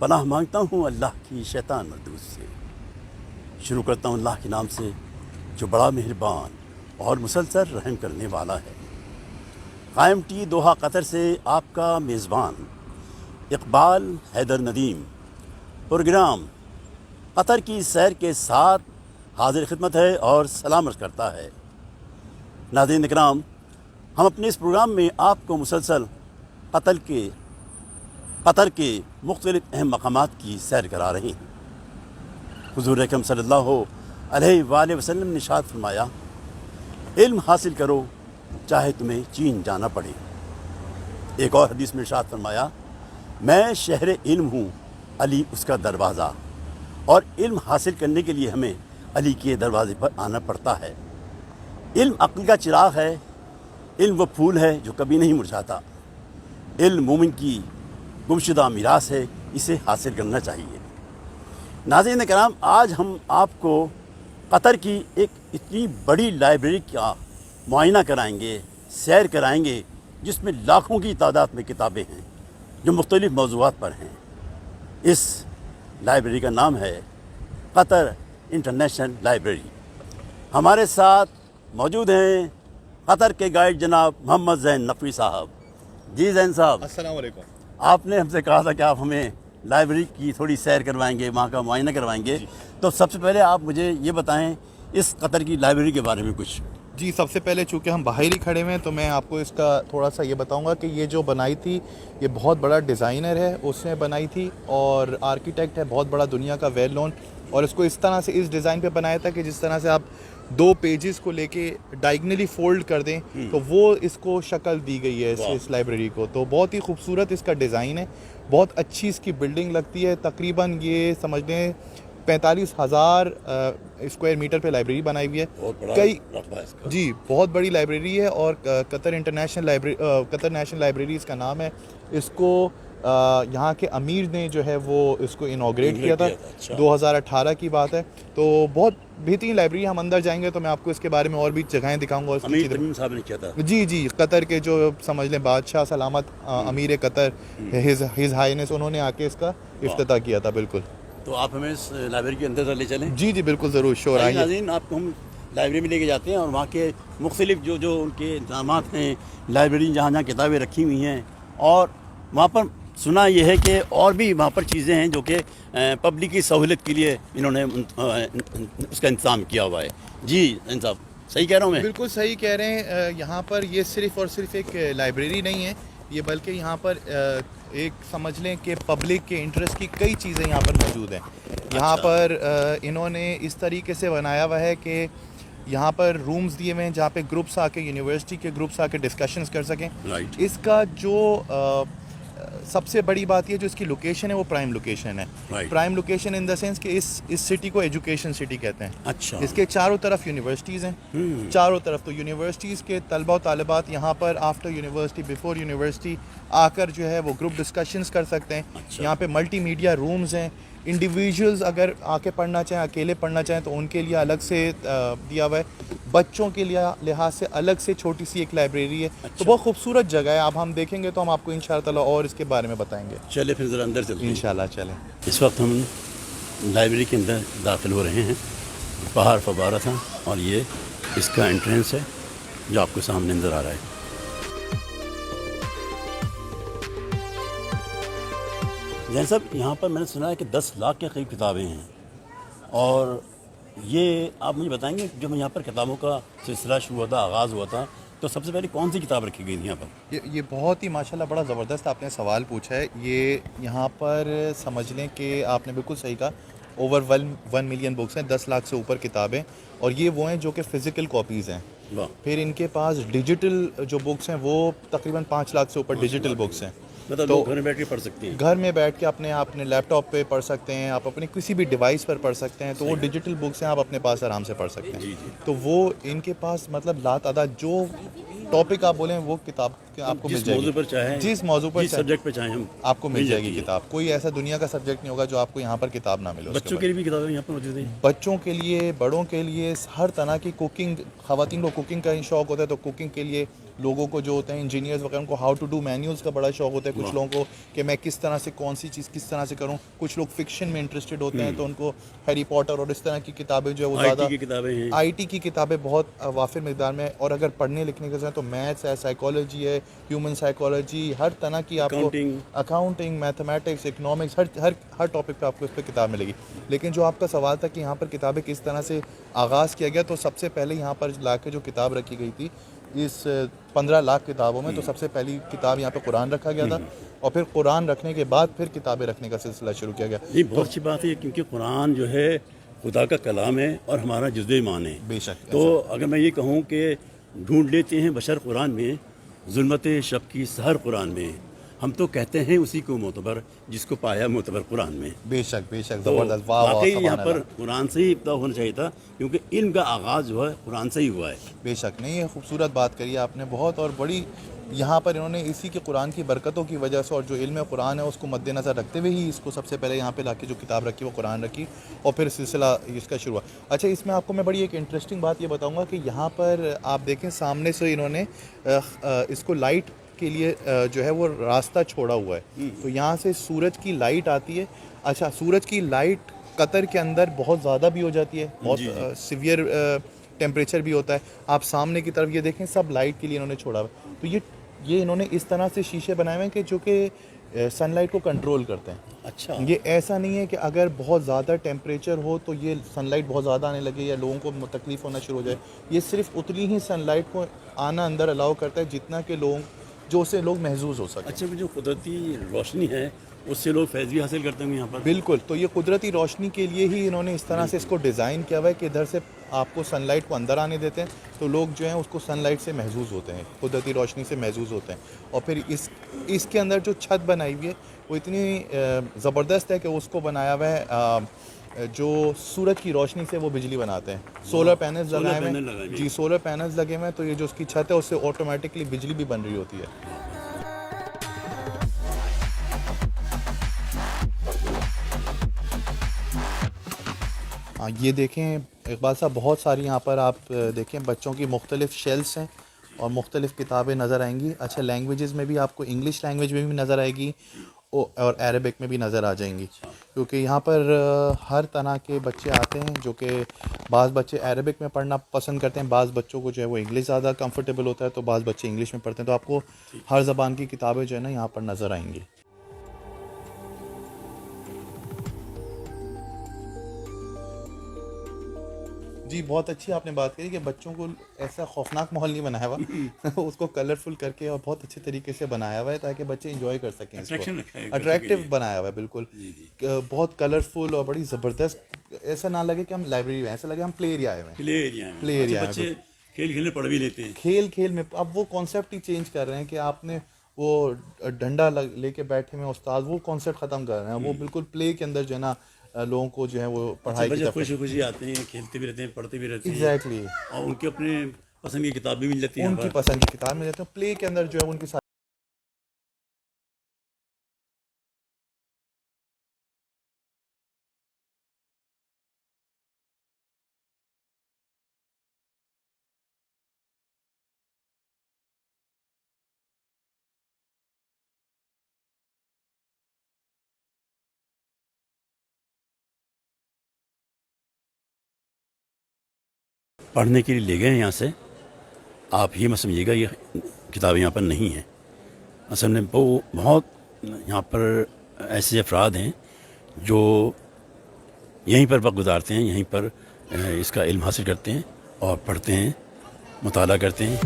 پناہ مانگتا ہوں اللہ کی شیطان مردود سے۔ شروع کرتا ہوں اللہ کے نام سے جو بڑا مہربان اور مسلسل رحم کرنے والا ہے۔ قائم ٹی دوحہ قطر سے آپ کا میزبان اقبال حیدر ندیم پروگرام قطر کی سیر کے ساتھ حاضر خدمت ہے اور سلام عرض کرتا ہے۔ ناظرین اکرام، ہم اپنے اس پروگرام میں آپ کو مسلسل قطر کے مختلف اہم مقامات کی سیر کرا رہے ہیں۔ حضور اکرم صلی اللہ علیہ وآلہ وسلم نے ارشاد فرمایا، علم حاصل کرو چاہے تمہیں چین جانا پڑے۔ ایک اور حدیث میں ارشاد فرمایا، میں شہر علم ہوں، علی اس کا دروازہ، اور علم حاصل کرنے کے لیے ہمیں علی کے دروازے پر آنا پڑتا ہے۔ علم عقل کا چراغ ہے، علم وہ پھول ہے جو کبھی نہیں مرجھاتا۔ علم مومن کی گمشدہ میراث ہے، اسے حاصل کرنا چاہیے۔ ناظرین کرام، آج ہم آپ کو قطر کی ایک اتنی بڑی لائبریری کا معائنہ کرائیں گے، سیر کرائیں گے، جس میں لاکھوں کی تعداد میں کتابیں ہیں جو مختلف موضوعات پر ہیں۔ اس لائبریری کا نام ہے قطر انٹرنیشنل لائبریری۔ ہمارے ساتھ موجود ہیں قطر کے گائیڈ جناب محمد زین نقوی صاحب۔ جی زین صاحب، السلام علیکم۔ آپ نے ہم سے کہا تھا کہ آپ ہمیں لائبریری کی تھوڑی سیر کروائیں گے، وہاں کا معائنہ کروائیں گے، تو سب سے پہلے آپ مجھے یہ بتائیں اس قطر کی لائبریری کے بارے میں کچھ۔ جی، سب سے پہلے چونکہ ہم باہر ہی کھڑے ہوئے ہیں تو میں آپ کو اس کا تھوڑا سا یہ بتاؤں گا کہ یہ جو بنائی تھی یہ بہت بڑا ڈیزائنر ہے، اس نے بنائی تھی، اور آرکیٹیکٹ ہے بہت بڑا دنیا کا ویل نون، اور اس کو اس طرح سے اس ڈیزائن پہ بنایا تھا کہ جس طرح سے آپ دو پیجز کو لے کے ڈائگنلی فولڈ کر دیں تو وہ اس کو شکل دی گئی ہے اس لائبریری کو۔ تو بہت ہی خوبصورت اس کا ڈیزائن ہے، بہت اچھی اس کی بلڈنگ لگتی ہے۔ تقریباً یہ سمجھ لیں 45,000 اسکوائر میٹر پہ لائبریری بنائی ہوئی ہے۔ جی، بہت بڑی لائبریری ہے، اور قطر نیشنل لائبریری اس کا نام ہے۔ اس کو یہاں کے امیر نے جو ہے وہ اس کو انوگریٹ کیا تھا، 2018 کی بات ہے۔ تو بہت بہترین لائبریری، ہم اندر جائیں گے تو میں آپ کو اس کے بارے میں اور بھی جگہیں دکھاؤں گا۔ امیر تمیم صاحب نے کیا تھا؟ جی، قطر کے جو سمجھ لیں بادشاہ سلامت امیر قطر ہز ہائنس، انہوں نے آ کے اس کا افتتاح کیا تھا۔ بالکل، تو آپ ہمیں اس لائبریری کے اندر لے چلیں؟ جی بالکل، ضرور، شور آئیے۔ ناظرین، آپ کو ہم لائبریری میں لے کے جاتے ہیں اور وہاں کے مختلف جو ان کے انتظامات ہیں، لائبریری جہاں جہاں کتابیں رکھی ہوئی ہیں، اور وہاں پر سنا یہ ہے کہ اور بھی وہاں پر چیزیں ہیں جو کہ پبلک کی سہولت کے لیے انہوں نے اس کا انتظام کیا ہوا ہے۔ جی صاحب، صحیح کہہ رہا ہوں میں؟ بالکل صحیح کہہ رہے ہیں۔ یہاں پر یہ صرف اور صرف ایک لائبریری نہیں ہے یہ، بلکہ یہاں پر ایک سمجھ لیں کہ پبلک کے انٹرسٹ کی کئی چیزیں یہاں پر موجود ہیں۔ یہاں پر انہوں نے اس طریقے سے بنایا ہوا ہے کہ یہاں پر رومز دیے ہوئے ہیں جہاں پہ گروپس آ کے، یونیورسٹی کے گروپس آ کے ڈسکشنز کر سکیں۔ اس کا جو سب سے بڑی بات یہ جو اس کی لوکیشن ہے وہ پرائم لوکیشن ہے۔ Prime location in the sense کہ اس سٹی کو ایجوکیشن سٹی کہتے ہیں۔ اچھا، اس کے چاروں طرف یونیورسٹیز ہیں، چاروں طرف۔ تو یونیورسٹیز کے طلبہ و طالبات یہاں پر آفٹر یونیورسٹی، بیفور یونیورسٹی آ کر جو ہے وہ گروپ ڈسکشنز کر سکتے ہیں۔ یہاں پہ ملٹی میڈیا رومز ہیں۔ انڈیویجولز اگر آ کے پڑھنا چاہیں، اکیلے پڑھنا چاہیں تو ان کے لیے الگ سے دیا ہوا ہے۔ بچوں کے لیے لحاظ سے الگ سے چھوٹی سی ایک لائبریری ہے۔ تو بہت خوبصورت جگہ ہے۔ اب ہم دیکھیں گے تو ہم آپ کو انشاءاللہ تعالیٰ اور اس کے بارے میں بتائیں گے۔ چلے پھر ذرا اندر چلتے ہیں۔ انشاءاللہ چلیں۔ اس وقت ہم لائبریری کے اندر داخل ہو رہے ہیں۔ باہر فوارہ تھا اور یہ اس کا انٹرنس ہے جو آپ کو سامنے نظر آ رہا ہے۔ جیسا صاحب، یہاں پر میں نے سنا ہے کہ 10 لاکھ کے قریب کتابیں ہیں، اور یہ آپ مجھے بتائیں گے جب یہاں پر کتابوں کا سلسلہ شروع ہوا تھا، آغاز ہوا تھا، تو سب سے پہلے کون سی کتاب رکھی گئی تھی یہاں پر؟ یہ بہت ہی ماشاءاللہ بڑا زبردست آپ نے سوال پوچھا ہے۔ یہ یہاں پر سمجھ لیں کہ آپ نے بالکل صحیح کہا، اوور 1 ملین بکس ہیں، 10 لاکھ سے اوپر کتابیں، اور یہ وہ ہیں جو کہ فزیکل کاپیز ہیں۔ پھر ان کے پاس ڈیجیٹل جو بکس ہیں وہ تقریباً 5 لاکھ سے اوپر ڈیجیٹل بکس ہیں۔ مطلب لوگ گھر میں بیٹھ کے پڑھ سکتے ہیں؟ گھر میں بیٹھ کے اپنے لیپ ٹاپ پہ پڑھ سکتے ہیں، آپ اپنے کسی بھی ڈیوائس پر پڑھ سکتے ہیں۔ تو وہ ڈیجیٹل بکس ہیں، آپ اپنے پاس آرام سے پڑھ سکتے ہیں۔ تو وہ ان کے پاس مطلب لا تعداد جو ٹاپک آپ بولیں وہ کتاب آپ کو مل جائے گی، جس موضوع پر سبجیکٹ پہ چاہیں ہم آپ کو مل جائے گی کتاب۔ کوئی ایسا دنیا کا سبجیکٹ نہیں ہوگا جو آپ کو یہاں پر کتاب نہ ملے۔ بچوں کے لیے بھی کتابیں یہاں پر موجود ہیں؟ بچوں کے لیے، بڑوں کے لیے، ہر طرح کی کوکنگ، خواتین کو کوکنگ کا شوق ہوتا ہے تو کوکنگ کے لیے لوگوں کو جو ہوتے ہیں انجینئرز وغیرہ ان کو ہاؤ ٹو ڈو مینیولس کا بڑا شوق ہوتا ہے کچھ لوگوں کو کہ میں کس طرح سے کون سی چیز کس طرح سے کروں. کچھ لوگ فکشن میں انٹرسٹڈ ہوتے ہیں تو ان کو ہیری پاٹر اور اس طرح کی کتابیں جو ہے وہ زیادہ کی کتابیں ہیں, آئی ٹی کی کتابیں بہت وافر مقدار میں. اور اگر پڑھنے لکھنے کے ساتھ تو میتھس ہے, سائیکالوجی ہے, ہیومن سائیکالوجی, ہر طرح کی آپ کو اکاؤنٹنگ, میتھمیٹکس, اکنامکس, ہر ٹاپک پہ آپ کو اس پہ کتاب ملے گی. لیکن جو آپ کا سوال تھا کہ یہاں پر کتابیں کس طرح سے آغاز کیا گیا, تو سب سے پہلے یہاں پر لا کے جو کتاب رکھی گئی تھی اس 15 لاکھ کتابوں میں, تو سب سے پہلی کتاب یہاں پہ قرآن رکھا گیا تھا, اور پھر قرآن رکھنے کے بعد پھر کتابیں رکھنے کا سلسلہ شروع کیا گیا. یہ بہت اچھی بات ہے کیونکہ قرآن جو ہے خدا کا کلام ہے اور ہمارا جزو ایمان ہے. بے شک. تو اگر میں یہ کہوں کہ ڈھونڈ لیتے ہیں بشر قرآن میں, ظلمت شب کی سحر قرآن میں, ہم تو کہتے ہیں اسی کو معتبر جس کو پایا معتبر قرآن میں. بے شک بے شک, تو زبردست. واقعی یہاں پر قرآن سے ہی ابتدا ہونا چاہیے تھا کیونکہ علم کا آغاز جو ہے قرآن سے ہی ہوا ہے. بے شک. نہیں, یہ خوبصورت بات کری آپ نے بہت, اور بڑی یہاں پر انہوں نے اسی کے قرآن کی برکتوں کی وجہ سے اور جو علم قرآن ہے اس کو مد نظر رکھتے ہوئے ہی اس کو سب سے پہلے یہاں پہ لا کے جو کتاب رکھی وہ قرآن رکھی, اور پھر سلسلہ اس کا شروع ہوا. اچھا, اس میں آپ کو میں بڑی ایک انٹرسٹنگ بات یہ بتاؤں گا کہ یہاں پر آپ دیکھیں سامنے سے انہوں نے اس کو لائٹ کے لیے جو ہے وہ راستہ چھوڑا ہوا ہے. تو یہاں سے سورج کی لائٹ آتی ہے. اچھا, سورج کی لائٹ قطر کے اندر بہت زیادہ بھی ہو جاتی ہے, بہت سیویئر ٹیمپریچر بھی ہوتا ہے. آپ سامنے کی طرف یہ دیکھیں سب لائٹ کے لیے انہوں نے چھوڑا ہوا ہے. تو یہ انہوں نے اس طرح سے شیشے بنائے ہوئے ہیں کہ جو کہ سن لائٹ کو کنٹرول کرتے ہیں. اچھا, یہ ایسا نہیں ہے کہ اگر بہت زیادہ ٹیمپریچر ہو تو یہ سن لائٹ بہت زیادہ آنے لگے یا لوگوں کو تکلیف ہونا شروع ہو جائے. یہ صرف اتنی ہی سن لائٹ کو آنا اندر الاؤ کرتا ہے جتنا کہ جو اسے لوگ محظوظ ہو سکیں. اچھا, جو قدرتی روشنی ہے اس سے لوگ فیض بھی حاصل کرتے ہیں یہاں پر. بالکل. تو یہ قدرتی روشنی کے لیے ہی انہوں نے اس طرح سے اس کو ڈیزائن کیا ہوا ہے کہ ادھر سے آپ کو سن لائٹ کو اندر آنے دیتے ہیں تو لوگ جو ہیں اس کو سن لائٹ سے محظوظ ہوتے ہیں, قدرتی روشنی سے محظوظ ہوتے ہیں. اور پھر اس کے اندر جو چھت بنائی ہوئی ہے وہ اتنی زبردست ہے کہ اس کو بنایا ہوا ہے جو سورج کی روشنی سے وہ بجلی بناتے ہیں. سولر پینلز لگائے ہوئے ہیں. جی, سولر پینلز لگے ہوئے ہیں, تو یہ جو اس کی چھت ہے اس سے آٹومیٹکلی بجلی بھی بن رہی ہوتی ہے. یہ دیکھیں اقبال صاحب, بہت ساری یہاں پر آپ دیکھیں بچوں کی مختلف شیلفس ہیں اور مختلف کتابیں نظر آئیں گی. اچھا, لینگویجز میں بھی آپ کو انگلش لینگویج میں بھی نظر آئے گی اور عربک میں بھی نظر آ جائیں گی, کیونکہ یہاں پر ہر طرح کے بچے آتے ہیں. جو کہ بعض بچے عربک میں پڑھنا پسند کرتے ہیں, بعض بچوں کو جو ہے وہ انگلش زیادہ کمفرٹیبل ہوتا ہے, تو بعض بچے انگلش میں پڑھتے ہیں. تو آپ کو ہر زبان کی کتابیں جو ہے نا یہاں پر نظر آئیں گی. جی, بہت اچھی آپ نے بات کری کہ بچوں کو ایسا خوفناک ماحول نہیں بنایا ہوا اس کو کلرفل کر کے اور بہت اچھے طریقے سے بنایا ہوا ہے تاکہ بچے انجوائے کر سکیں اس کو. اٹریکٹیو بنایا ہوا ہے بالکل, بہت کلرفل اور بڑی زبردست. ایسا نہ لگے کہ ہم لائبریری میں, ایسا لگے ہم پلے ایریا میں. پلے ایریا بچے کھیل کھیلنے پڑھ بھی لیتے ہیں. کھیل میں اب وہ کانسیپٹ ہی چینج کر رہے ہیں کہ آپ نے وہ ڈنڈا لے کے بیٹھے میں استاد, وہ کانسیپٹ ختم کر رہے ہیں. وہ بالکل پلے کے اندر جو ہے نا لوگوں کو جو ہے وہ پڑھائی کی خوشی خوشی آتے ہیں, کھیلتے بھی رہتے ہیں, پڑھتے بھی رہتے ہیں. ایگزیکٹلی. اور ان کے اپنے پسند کی کتاب بھی مل جاتی ہے, ان کی پسند کی کتاب مل جاتی ہے. پلے کے اندر جو ہے ان کی پڑھنے کے لیے لے گئے ہیں یہاں سے. آپ یہ مت سمجھیے گا یہ کتابیں یہاں پر نہیں ہیں. اصل میں بہت یہاں پر ایسے افراد ہیں جو یہیں پر وقت گزارتے ہیں, یہیں پر اس کا علم حاصل کرتے ہیں اور پڑھتے ہیں, مطالعہ کرتے ہیں.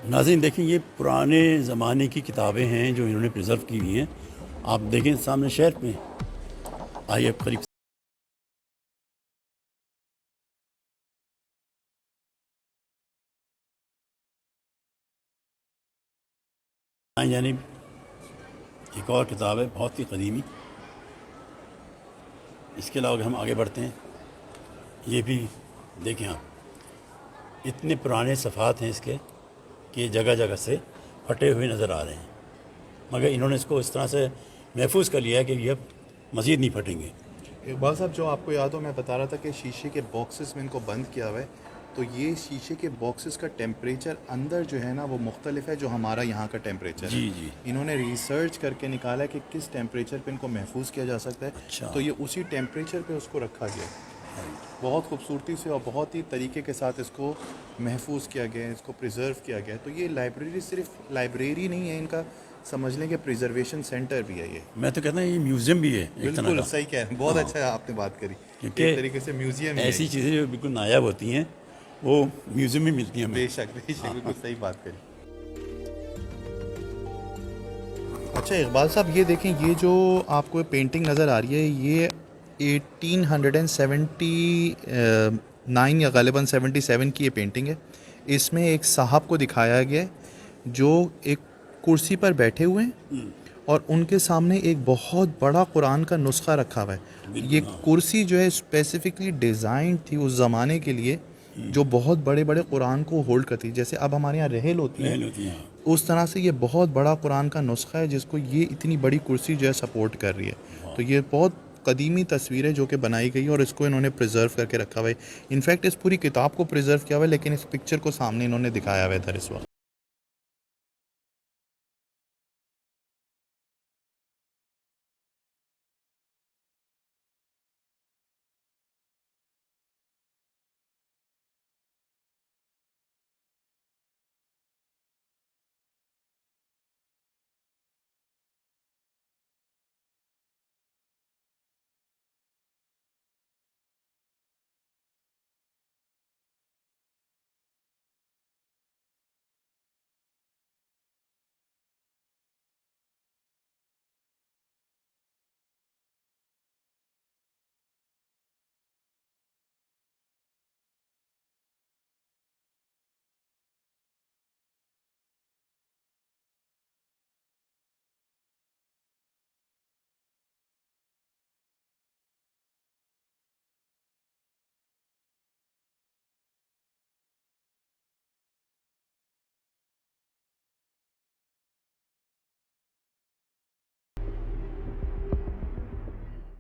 ناظرین دیکھیں, یہ پرانے زمانے کی کتابیں ہیں جو انہوں نے پرزرو کی ہوئی ہیں. آپ دیکھیں سامنے شہر میں, آئیے قریب یعنی ایک اور کتاب ہے بہت ہی قدیمی. اس کے علاوہ اگر ہم آگے بڑھتے ہیں, یہ بھی دیکھیں آپ, اتنے پرانے صفحات ہیں اس کے کہ جگہ جگہ سے پھٹے ہوئے نظر آ رہے ہیں, مگر انہوں نے اس کو اس طرح سے محفوظ کر لیا ہے کہ یہ مزید نہیں پھٹیں گے. اقبال صاحب, جو آپ کو یاد ہو میں بتا رہا تھا کہ شیشے کے باکسز میں ان کو بند کیا ہوا ہے تو یہ شیشے کے باکسز کا ٹیمپریچر اندر جو ہے نا وہ مختلف ہے جو ہمارا یہاں کا ٹیمپریچر ہے. جی جی. انہوں نے ریسرچ کر کے نکالا ہے کہ کس ٹیمپریچر پہ ان کو محفوظ کیا جا سکتا ہے. اچھا. تو یہ اسی ٹیمپریچر پہ اس کو رکھا گیا ہے. بہت خوبصورتی سے اور بہت ہی طریقے کے ساتھ اس کو محفوظ کیا گیا ہے, اس کو پریزرو کیا گیا ہے. تو یہ لائبریری صرف لائبریری نہیں ہے, ان کا سمجھ لیں کہ پریزرویشن سینٹر بھی ہے. یہ میں تو کہتا ہوں یہ میوزیم بھی ہے. بالکل صحیح کہہ رہے ہیں, بہت اچھا آپ نے بات کری. ایک طریقے سے میوزیم ایسی چیزیں جو بالکل نایاب ہوتی ہیں وہ میوزیم میں ملتی ہیں. بے شک بالکل صحیح بات کری. اچھا اقبال صاحب, یہ دیکھیں, یہ جو آپ کو پینٹنگ نظر آ رہی ہے یہ 1879 یا غالباً 77 کی یہ پینٹنگ ہے. اس میں ایک صاحب کو دکھایا گیا ہے جو ایک کرسی پر بیٹھے ہوئے ہیں اور ان کے سامنے ایک بہت بڑا قرآن کا نسخہ رکھا ہوا ہے. یہ کرسی جو ہے اسپیسیفکلی ڈیزائن تھی اس زمانے کے لیے جو بہت بڑے بڑے قرآن کو ہولڈ کرتی, جیسے اب ہمارے یہاں رحل ہوتی ہے اس طرح سے یہ بہت بڑا قرآن کا نسخہ ہے جس کو یہ اتنی بڑی کرسی جو ہے سپورٹ کر رہی ہے. تو یہ بہت قدیمی تصویر ہے جو کہ بنائی گئی ہے اور اس کو انہوں نے پریزرو کر کے رکھا ہوا ہے. انفیکٹ اس پوری کتاب کو پریزرو کیا ہوا ہے لیکن اس پکچر کو سامنے انہوں نے دکھایا ہوا ہے ادھر اس وقت.